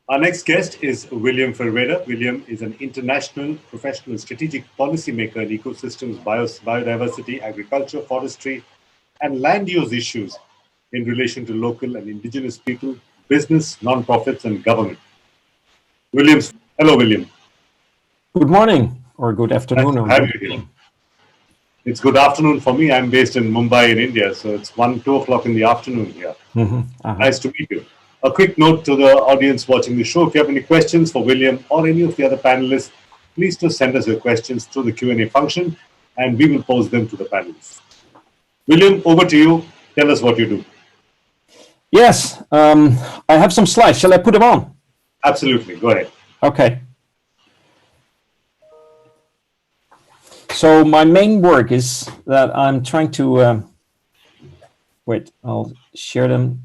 Our next guest is Willem Ferwerda. William is an international professional strategic policymaker in ecosystems, biodiversity, agriculture, forestry, and land use issues in relation to local and indigenous people, business, non-profits, and government. Williams, hello, William. Good morning or good Nice afternoon to or have good you here. evening. It's good afternoon for me. I'm based in Mumbai in India, so it's 2 o'clock in the afternoon here. Nice to meet you. A quick note to the audience watching the show. If you have any questions for William or any of the other panelists, please just send us your questions through the Q&A function and we will pose them to the panelists. William, over to you. Tell us what you do. Yes, I have some slides. Shall I put them on? Absolutely. Go ahead. Okay. So my main work is that I'm trying to, wait, I'll share them.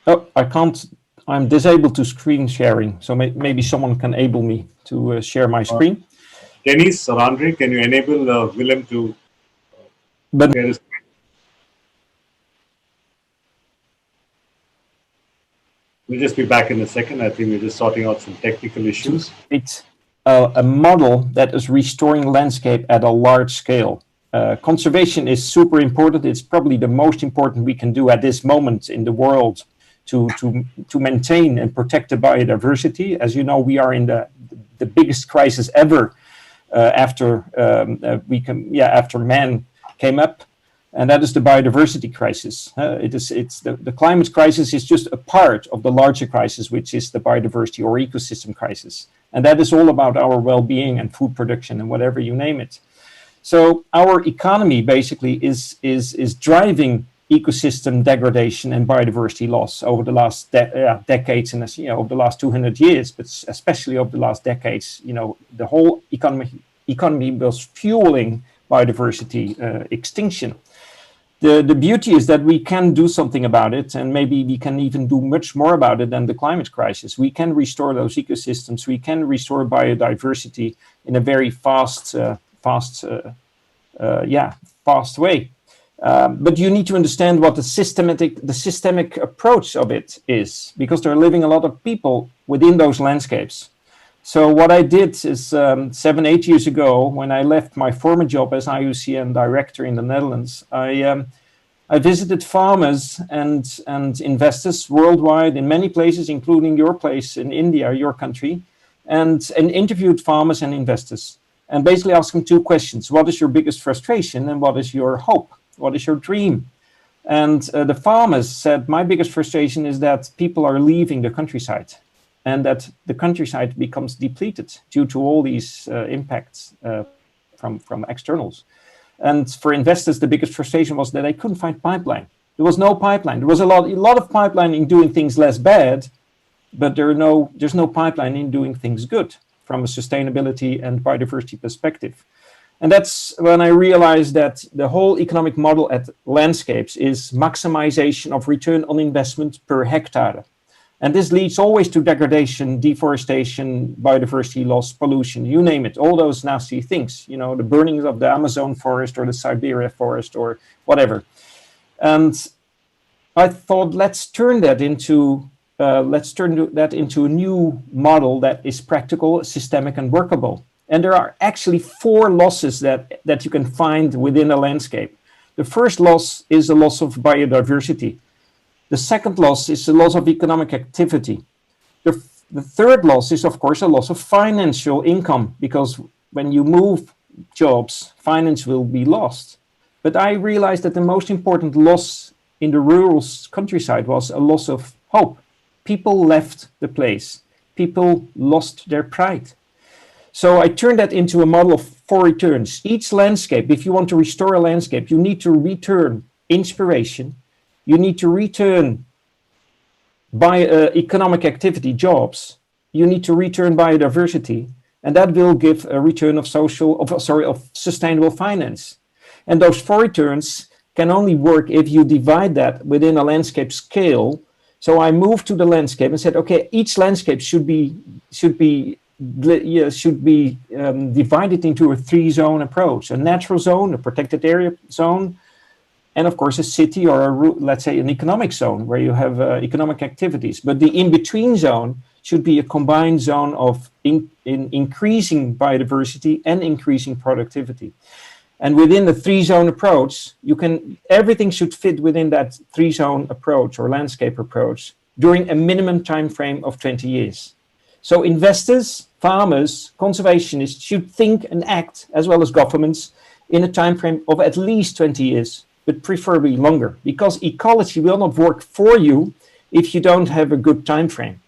Oh, I can't, I'm disabled to screen sharing. So maybe someone can enable me to share my screen. Denise or Andre, can you enable Willem to share his screen? We'll just be back in a second. I think we're just sorting out some technical issues. It's a model that is restoring landscape at a large scale. Conservation is super important. It's probably the most important we can do at this moment in the world to maintain and protect the biodiversity. As you know, we are in the biggest crisis ever after man came up. And that is the biodiversity crisis. It's the climate crisis is just a part of the larger crisis, which is the biodiversity or ecosystem crisis. And that is all about our well-being and food production and whatever you name it. So our economy basically is driving ecosystem degradation and biodiversity loss over the last decades and over the last 200 years, but especially over the last decades. The whole economy was fueling biodiversity extinction. The beauty is that we can do something about it, and maybe we can even do much more about it than the climate crisis. We can restore those ecosystems. We can restore biodiversity in a very fast way. But you need to understand what the systemic approach of it is, because there are living a lot of people within those landscapes. So what I did is 7-8 years ago, when I left my former job as IUCN director in the Netherlands, I visited farmers and investors worldwide in many places, including your place in India, your country, and interviewed farmers and investors, and basically asked them two questions. What is your biggest frustration and what is your hope? What is your dream? And the farmers said, my biggest frustration is that people are leaving the countryside, and that the countryside becomes depleted due to all these impacts from externals. And for investors, the biggest frustration was that they couldn't find pipeline. There was no pipeline. There was a lot of pipeline in doing things less bad, but there's no pipeline in doing things good from a sustainability and biodiversity perspective. And that's when I realized that the whole economic model at landscapes is maximization of return on investment per hectare. And this leads always to degradation, deforestation, biodiversity loss, pollution, you name it, all those nasty things, the burning of the Amazon forest or the Siberia forest or whatever. And I thought, let's turn that into a new model that is practical, systemic, and workable. And there are actually 4 losses that you can find within a landscape. The first loss is the loss of biodiversity. The second loss is the loss of economic activity. The third loss is, of course, a loss of financial income, because when you move jobs, finance will be lost. But I realized that the most important loss in the rural countryside was a loss of hope. People left the place. People lost their pride. So I turned that into a model of 4 returns. Each landscape, if you want to restore a landscape, you need to return inspiration. You need to return economic activity, jobs. You need to return biodiversity, and that will give a return of sustainable finance. And those 4 returns can only work if you divide that within a landscape scale. So I moved to the landscape and said, okay, each landscape should be divided into a 3-zone approach: a natural zone, a protected area zone, and of course a city or let's say an economic zone where you have economic activities. But the in-between zone should be a combined zone of increasing biodiversity and increasing productivity. And within the 3-zone approach, everything should fit within that 3-zone approach or landscape approach during a minimum time frame of 20 years. So investors, farmers, conservationists should think and act, as well as governments, in a time frame of at least 20 years, but preferably longer, because ecology will not work for you if you don't have a good time frame.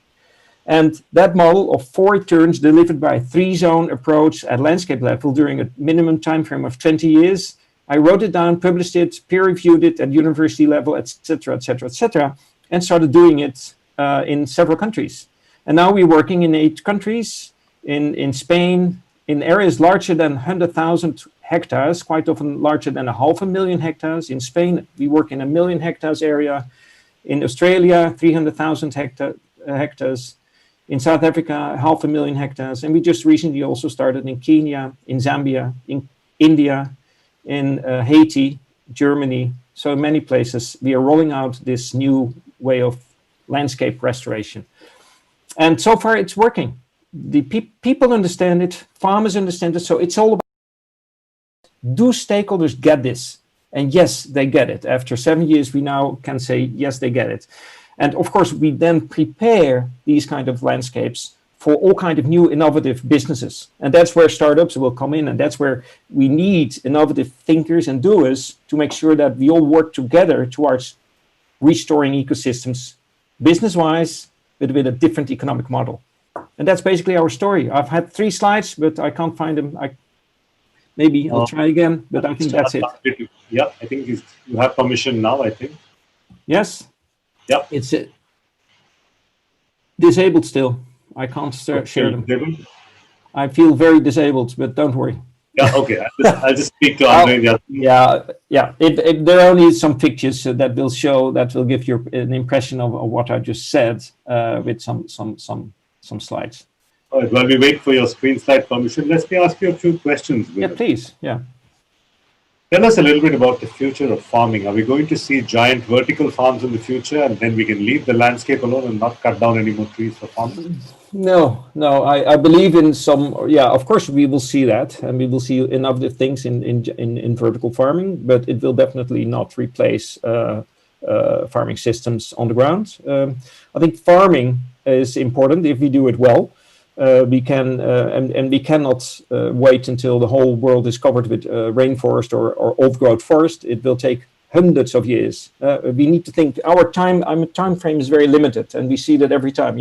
And that model of 4 returns delivered by a 3-zone approach at landscape level during a minimum time frame of 20 years, I wrote it down, published it, peer-reviewed it at university level, etc., etc., etc., and started doing it in several countries. And now we're working in 8 countries, in Spain, in areas larger than 100,000 hectares, quite often larger than 500,000 hectares. In Spain, we work in 1 million hectares area. In Australia, 300,000 hectares. In South Africa, 500,000 hectares. And we just recently also started in Kenya, in Zambia, in India, in Haiti, Germany. So in many places, we are rolling out this new way of landscape restoration. And so far, it's working. The people understand it, farmers understand it. So it's all about, do stakeholders get this? And yes, they get it. After 7 years, we now can say, yes, they get it. And of course, we then prepare these kind of landscapes for all kind of new innovative businesses. And that's where startups will come in. And that's where we need innovative thinkers and doers to make sure that we all work together towards restoring ecosystems business-wise, but with a different economic model. And that's basically our story. I've had 3 slides, but I can't find them. Maybe I'll try again, but I think that's it. Yeah, I think you have permission now, I think. Yes? Yeah. It's disabled still. I can't share them. I feel very disabled, but don't worry. Yeah, okay. I'll just speak to Andre. Yeah. There are only some pictures that will give you an impression of what I just said with some slides. All right. While we wait for your screen slide permission, let me ask you a few questions. Yeah, please. Yeah. Tell us a little bit about the future of farming. Are we going to see giant vertical farms in the future, and then we can leave the landscape alone and not cut down any more trees for farming? No. I believe in some. Yeah, of course we will see that, and we will see innovative things in vertical farming, but it will definitely not replace farming systems on the ground. I think farming is important if we do it well. We can and we cannot wait until the whole world is covered with rainforest or old-growth forest. It will take hundreds of years. We need to think. Our time frame is very limited, and we see that every time.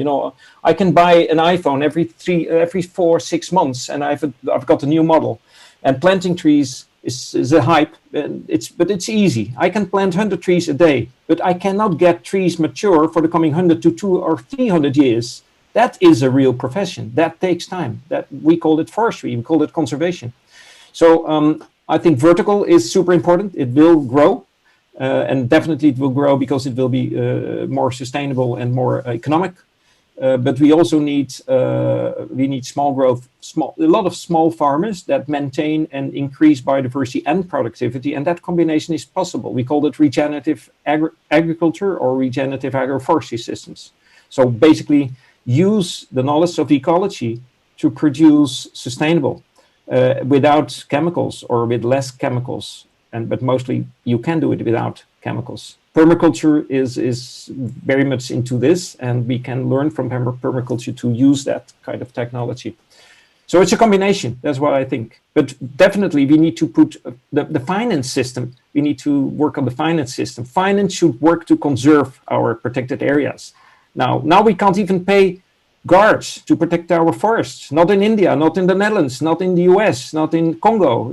I can buy an iPhone every 4-6 months, and I've got a new model. And planting trees is a hype, but it's easy. I can plant 100 trees a day, but I cannot get trees mature for the coming 100 to 200 or 300 years. That is a real profession. That takes time. That we call it forestry. We call it conservation. So I think vertical is super important. It will grow, and definitely it will grow because it will be more sustainable and more economic. But we also need small growth, a lot of small farmers that maintain and increase biodiversity and productivity, and that combination is possible. We call it regenerative agriculture or regenerative agroforestry systems. So basically, use the knowledge of ecology to produce sustainable without chemicals or with less chemicals, but mostly you can do it without chemicals. Permaculture is very much into this, and we can learn from permaculture to use that kind of technology. So it's a combination, that's what I think. But definitely we need to put the finance system, we need to work on the finance system. Finance should work to conserve our protected areas. Now we can't even pay guards to protect our forests. Not in India, not in the Netherlands, not in the US, not in Congo.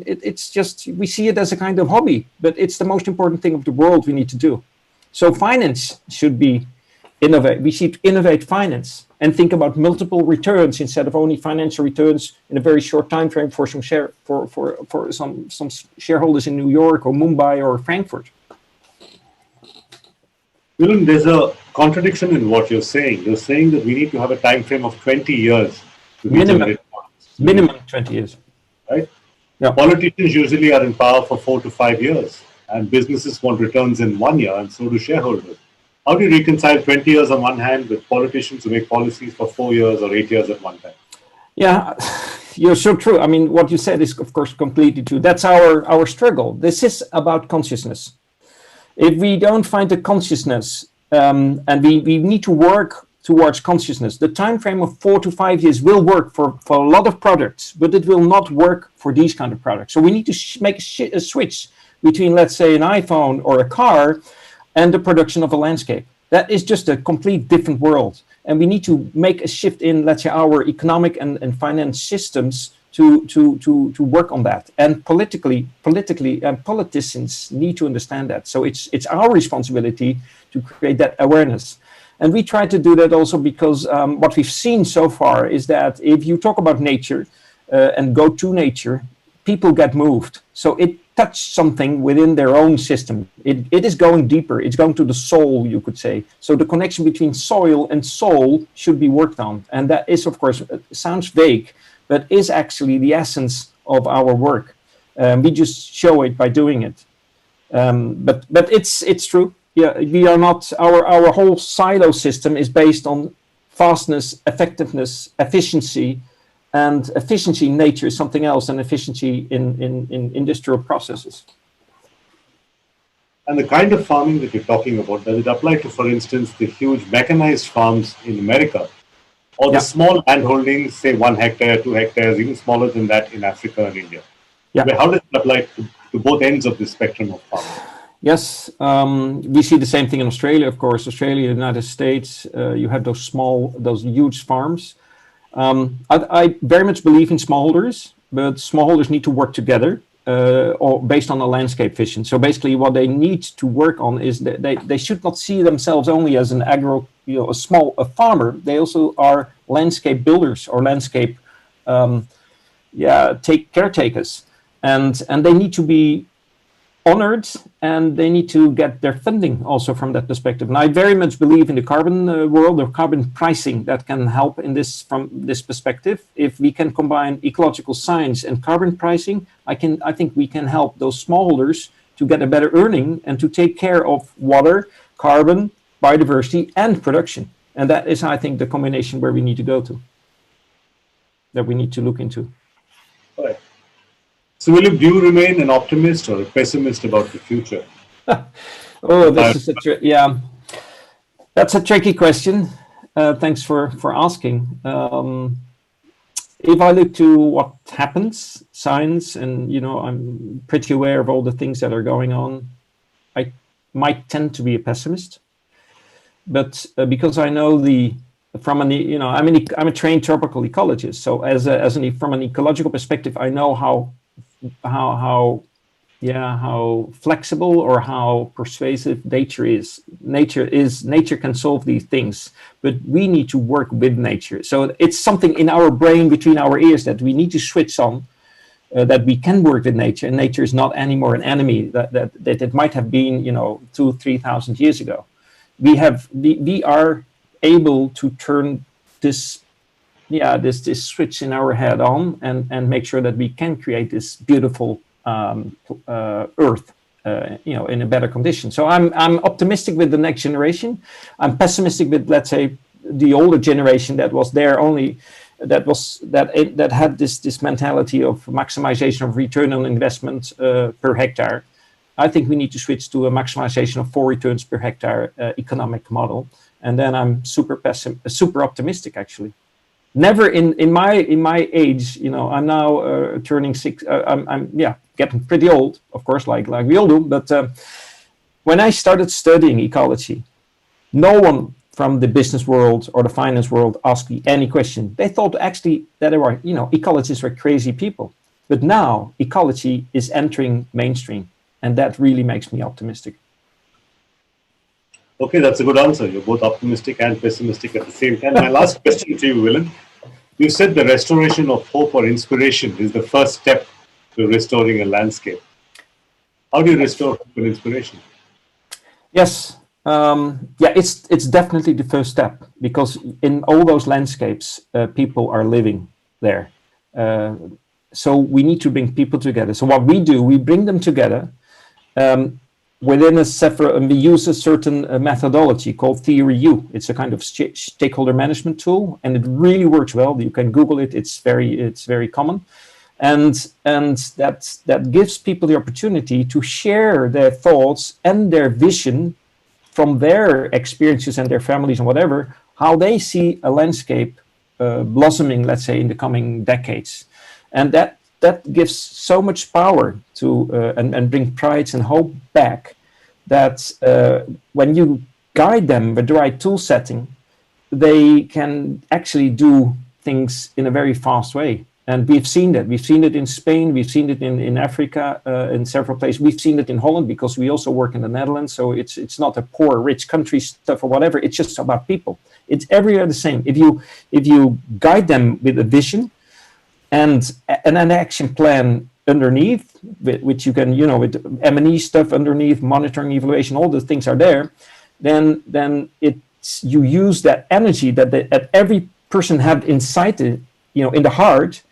It's just, we see it as a kind of hobby, but it's the most important thing of the world we need to do. So finance should be innovate. We should innovate finance and think about multiple returns instead of only financial returns in a very short time frame for some some shareholders in New York or Mumbai or Frankfurt. Willem, there's a contradiction in what you're saying. You're saying that we need to have a time frame of 20 years to regenerate forests. Minimum 20 years. Right? Yeah. Politicians usually are in power for 4 to 5 years, and businesses want returns in 1 year, and so do shareholders. How do you reconcile 20 years on one hand with politicians who make policies for 4 years or 8 years at one time? Yeah, you're so true. I mean, what you said is, of course, completely true. That's our struggle. This is about consciousness. If we don't find the consciousness, and we need to work towards consciousness, the time frame of 4 to 5 years will work for a lot of products, but it will not work for these kind of products. So we need to make a switch between, let's say, an iPhone or a car and the production of a landscape. That is just a complete different world. And we need to make a shift in, let's say, our economic and finance systems to work on that. And politically, politicians need to understand that. So it's our responsibility to create that awareness. And we try to do that also because what we've seen so far is that if you talk about nature and go to nature, people get moved. So it touched something within their own system. It is going deeper. It's going to the soul, you could say. So the connection between soil and soul should be worked on. And that is, of course, sounds vague, but is actually the essence of our work. We just show it by doing it. But it's true. Yeah, we are not, our whole silo system is based on fastness, effectiveness, efficiency, and efficiency in nature is something else than efficiency in industrial processes. And the kind of farming that you're talking about, does it apply to, for instance, the huge mechanized farms in America, or the small landholdings, say 1 hectare, 2 hectares, even smaller than that in Africa and India? Yeah. How does it apply to both ends of the spectrum of farming? Yes, we see the same thing in Australia, of course. Australia, United States, you have those huge farms. I very much believe in smallholders, but smallholders need to work together or based on a landscape vision. So basically what they need to work on is that they should not see themselves only as a farmer. They also are landscape builders or landscape caretakers. And they need to be honored, and they need to get their funding also from that perspective. And I very much believe in the carbon world, or carbon pricing, that can help in this from this perspective. If we can combine ecological science and carbon pricing, I think we can help those smallholders to get a better earning and to take care of water, carbon, biodiversity, and production. And that is, I think, the combination where we need to go to, that we need to look into. All right. So, Willem, do you remain an optimist or a pessimist about the future? Oh, this is that's a tricky question. Thanks for asking. If I look to what happens, science, and I'm pretty aware of all the things that are going on, I might tend to be a pessimist. But because I know I'm a trained tropical ecologist, so from an ecological perspective, I know how flexible or how persuasive nature is. Nature can solve these things, but we need to work with nature. So it's something in our brain, between our ears, that we need to switch on, that we can work with nature, and nature is not anymore an enemy that it might have been 2,000-3,000 years ago. We are able to turn this switch in our head on and make sure that we can create this beautiful earth in a better condition. So I'm optimistic with the next generation. I'm pessimistic with, let's say, the older generation that was there only, that had this mentality of maximization of return on investment per hectare. I think we need to switch to a maximization of 4 returns per hectare economic model, and then I'm super optimistic, actually. Never in my age, I'm now turning 6. I'm getting pretty old, of course, like we all do. But when I started studying ecology, no one from the business world or the finance world asked me any question. They thought actually that ecologists were crazy people. But now ecology is entering mainstream, and that really makes me optimistic. Okay, that's a good answer. You're both optimistic and pessimistic at the same time. My last question to you, Willem. You said the restoration of hope or inspiration is the first step to restoring a landscape. How do you restore hope and inspiration? Yes, it's definitely the first step, because in all those landscapes, people are living there. So we need to bring people together. So what we do, we bring them together. within a several, and we use a certain methodology called Theory U. It's a kind of stakeholder management tool, and it really works well. You can Google it. It's very common, and that gives people the opportunity to share their thoughts and their vision from their experiences and their families and whatever, how they see a landscape blossoming, let's say, in the coming decades, and that gives so much power to and bring pride and hope back, that when you guide them with the right tool setting, they can actually do things in a very fast way. And we've seen that. We've seen it in Spain. We've seen it in Africa, in several places. We've seen it in Holland, because we also work in the Netherlands. So it's not a poor, rich country stuff or whatever. It's just about people. It's everywhere the same. If you guide them with a vision and an action plan underneath, which you can, with M&E stuff underneath, monitoring, evaluation, all the things are there, then you use that energy that every person had inside in the heart,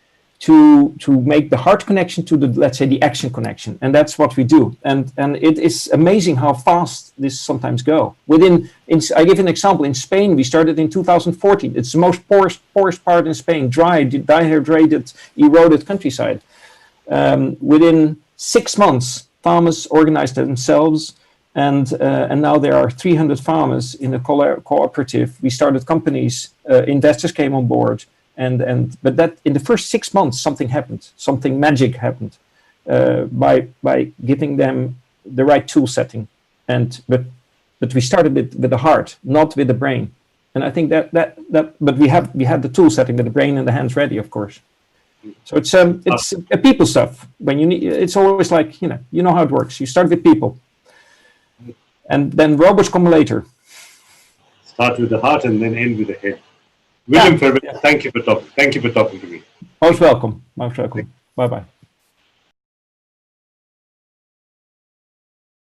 to make the heart connection to the, let's say, the action connection. And that's what we do. And it is amazing how fast this sometimes go. I give an example. In Spain, we started in 2014. It's the most poorest part in Spain, dry, dehydrated, eroded countryside. Within 6 months, farmers organized themselves, and now there are 300 farmers in a cooperative. We started companies, investors came on board, but that in the first 6 months something happened, something magic happened, by giving them the right tool setting, but we started with the heart, not with the brain, and I think that but we had the tool setting with the brain and the hands ready, of course. So it's a people stuff. When you need, it's always like you know how it works. You start with people, and then robots come later. Start with the heart and then end with the head. Willem Ferwerda, thank you for talking to me. Most welcome. Bye bye.